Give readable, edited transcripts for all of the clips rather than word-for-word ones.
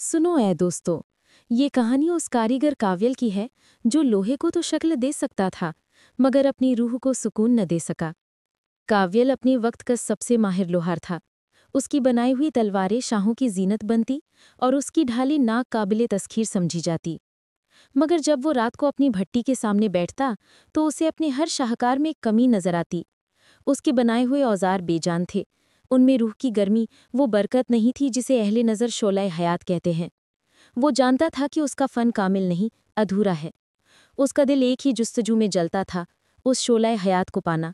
सुनो ऐ दोस्तों, ये कहानी उस कारीगर काव्यल की है जो लोहे को तो शक्ल दे सकता था मगर अपनी रूह को सुकून न दे सका। काव्यल अपने वक्त का सबसे माहिर लोहार था। उसकी बनाई हुई तलवारें शाहों की जीनत बनती और उसकी ढाली नाक काबिले तस्खीर समझी जाती। मगर जब वो रात को अपनी भट्टी के सामने बैठता तो उसे अपने हर शाहकार में एक कमी नजर आती। उसके बनाए हुए औजार बेजान थे, उनमें रूह की गर्मी, वो बरकत नहीं थी जिसे अहले नज़र शोलाए हयात कहते हैं। वो जानता था कि उसका फ़न कामिल नहीं, अधूरा है। उसका दिल एक ही जुस्तजू में जलता था, उस शोलाए हयात को पाना।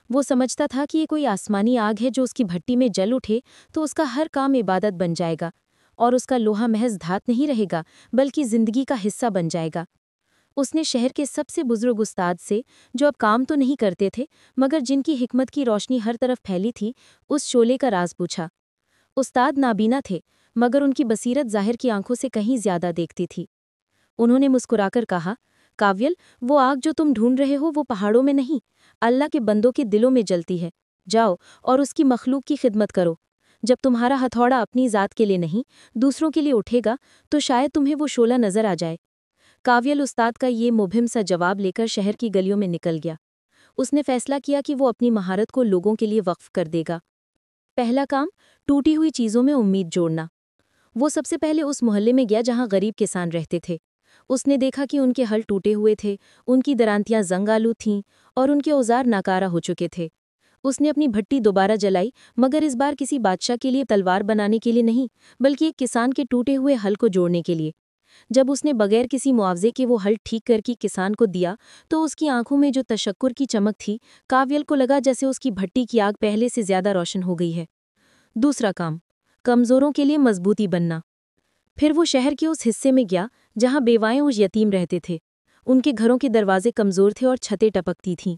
वो समझता था कि ये कोई आसमानी आग है जो उसकी भट्टी में जल उठे तो उसका हर काम इबादत बन जाएगा और उसका लोहा महज धात नहीं रहेगा बल्कि ज़िंदगी का हिस्सा बन जाएगा। उसने शहर के सबसे बुजुर्ग उस्ताद से, जो अब काम तो नहीं करते थे मगर जिनकी हिकमत की रोशनी हर तरफ फैली थी, उस शोले का राज पूछा। उस्ताद नाबीना थे मगर उनकी बसीरत ज़ाहिर की आंखों से कहीं ज़्यादा देखती थी। उन्होंने मुस्कुराकर कहा, काव्यल, वो आग जो तुम ढूंढ रहे हो वो पहाड़ों में नहीं, अल्लाह के बंदों के दिलों में जलती है। जाओ और उसकी मखलूक की खिदमत करो। जब तुम्हारा हथौड़ा अपनी ज़ात के लिए नहीं, दूसरों के लिए उठेगा तो शायद तुम्हें वो शोला नजर आ जाए। काव्यल उस्ताद का ये मुबहिम सा जवाब लेकर शहर की गलियों में निकल गया। उसने फैसला किया कि वो अपनी महारत को लोगों के लिए वक्फ कर देगा। पहला काम, टूटी हुई चीज़ों में उम्मीद जोड़ना। वो सबसे पहले उस मोहल्ले में गया जहाँ गरीब किसान रहते थे। उसने देखा कि उनके हल टूटे हुए थे, उनकी दरांतियाँ जंग आलू थीं और उनके औजार नाकारा हो चुके थे। उसने अपनी भट्टी दोबारा जलाई, मगर इस बार किसी बादशाह के लिए तलवार बनाने के लिए नहीं, बल्कि एक किसान के टूटे हुए हल को जोड़ने के लिए। जब उसने बगैर किसी मुआवजे के वो हल ठीक करके किसान को दिया तो उसकी आंखों में जो तशक्कुर की चमक थी, काव्यल को लगा जैसे उसकी भट्टी की आग पहले से ज्यादा रोशन हो गई है। दूसरा काम, कमज़ोरों के लिए मजबूती बनना। फिर वो शहर के उस हिस्से में गया जहाँ बेवाएं और यतीम रहते थे। उनके घरों के दरवाजे कमज़ोर थे और छतें टपकती थीं।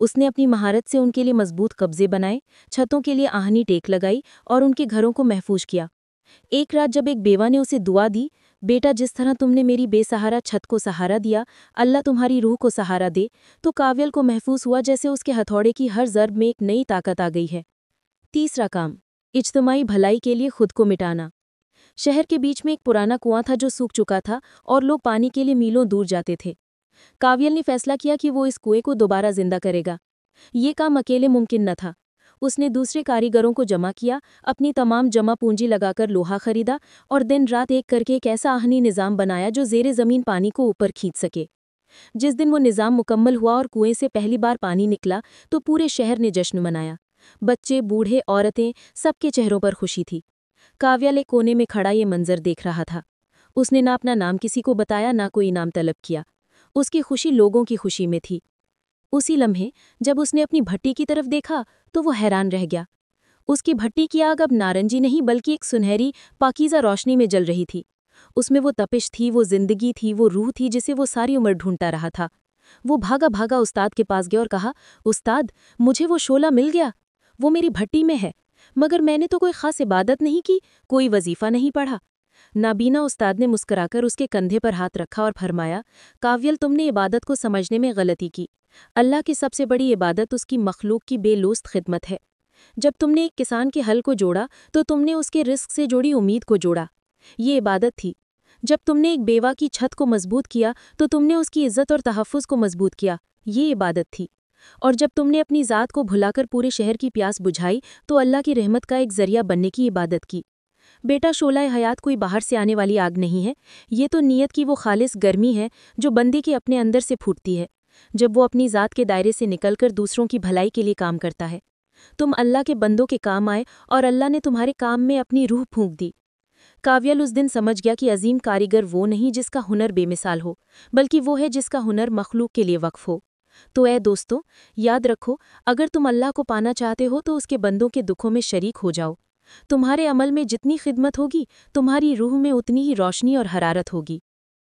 उसने अपनी महारत से उनके लिए मजबूत कब्जे बनाए, छतों के लिए आहनी टेक लगाई और उनके घरों को महफूज किया। एक रात जब एक बेवा ने उसे दुआ दी, बेटा, जिस तरह तुमने मेरी बेसहारा छत को सहारा दिया, अल्लाह तुम्हारी रूह को सहारा दे, तो काव्यल को महसूस हुआ जैसे उसके हथौड़े की हर ज़र्ब में एक नई ताकत आ गई है। तीसरा काम, इज्तिमाई भलाई के लिए खुद को मिटाना। शहर के बीच में एक पुराना कुआं था जो सूख चुका था और लोग पानी के लिए मीलों दूर जाते थे। काव्यल ने फैसला किया कि वो इस कुएं को दोबारा जिंदा करेगा। ये काम अकेले मुमकिन न था। उसने दूसरे कारीगरों को जमा किया, अपनी तमाम जमा पूंजी लगाकर लोहा खरीदा और दिन रात एक करके एक ऐसा आहनी निज़ाम बनाया जो ज़ेरे ज़मीन पानी को ऊपर खींच सके। जिस दिन वो निज़ाम मुकम्मल हुआ और कुएं से पहली बार पानी निकला तो पूरे शहर ने जश्न मनाया। बच्चे, बूढ़े, औरतें, सबके चेहरों पर खुशी थी। काव्यल एक कोने में खड़ा ये मंजर देख रहा था। उसने ना अपना नाम किसी को बताया, ना कोई इनाम तलब किया। उसकी खुशी लोगों की खुशी में थी। उसी लम्हे जब उसने अपनी भट्टी की तरफ देखा तो वो हैरान रह गया। उसकी भट्टी की आग अब नारंगी नहीं बल्कि एक सुनहरी, पाकीज़ा रोशनी में जल रही थी। उसमें वो तपिश थी, वो जिंदगी थी, वो रूह थी जिसे वो सारी उम्र ढूंढता रहा था। वो भागा भागा उस्ताद के पास गया और कहा, उस्ताद, मुझे वो शोला मिल गया। वो मेरी भट्टी में है, मगर मैंने तो कोई खास इबादत नहीं की, कोई वजीफा नहीं पढ़ा। नाबीना उस्ताद ने मुस्कुराकर उसके कंधे पर हाथ रखा और फरमाया, काव्यल, तुमने इबादत को समझने में गलती की। अल्लाह की सबसे बड़ी इबादत उसकी मखलूक की बेलूस्त खिदमत है। जब तुमने एक किसान के हल को जोड़ा तो तुमने उसके रिस्क से जुड़ी उम्मीद को जोड़ा। ये इबादत थी। जब तुमने एक बेवा की छत को मजबूत किया तो तुमने उसकी इज्जत और तहफ़्फ़ुज़ को मजबूत किया। ये इबादत थी। और जब तुमने अपनी ज़ात को भुलाकर पूरे शहर की प्यास बुझाई तो अल्लाह की रहमत का एक ज़रिया बनने की इबादत की। बेटा, शोला हयात कोई बाहर से आने वाली आग नहीं है। ये तो नीयत की वो खालिस गर्मी है जो बंदे के अपने अंदर से फूटती है जब वो अपनी ज़ात के दायरे से निकलकर दूसरों की भलाई के लिए काम करता है। तुम अल्लाह के बंदों के काम आए और अल्लाह ने तुम्हारे काम में अपनी रूह फूंक दी। काव्यल उस दिन समझ गया कि अजीम कारीगर वो नहीं जिसका हुनर बेमिसाल हो, बल्कि वो है जिसका हुनर मखलूक के लिए वक्फ हो। तो ऐ दोस्तों, याद रखो, अगर तुम अल्लाह को पाना चाहते हो तो उसके बंदों के दुखों में शरीक हो जाओ। तुम्हारे अमल में जितनी खिदमत होगी, तुम्हारी रूह में उतनी ही रोशनी और हरारत होगी।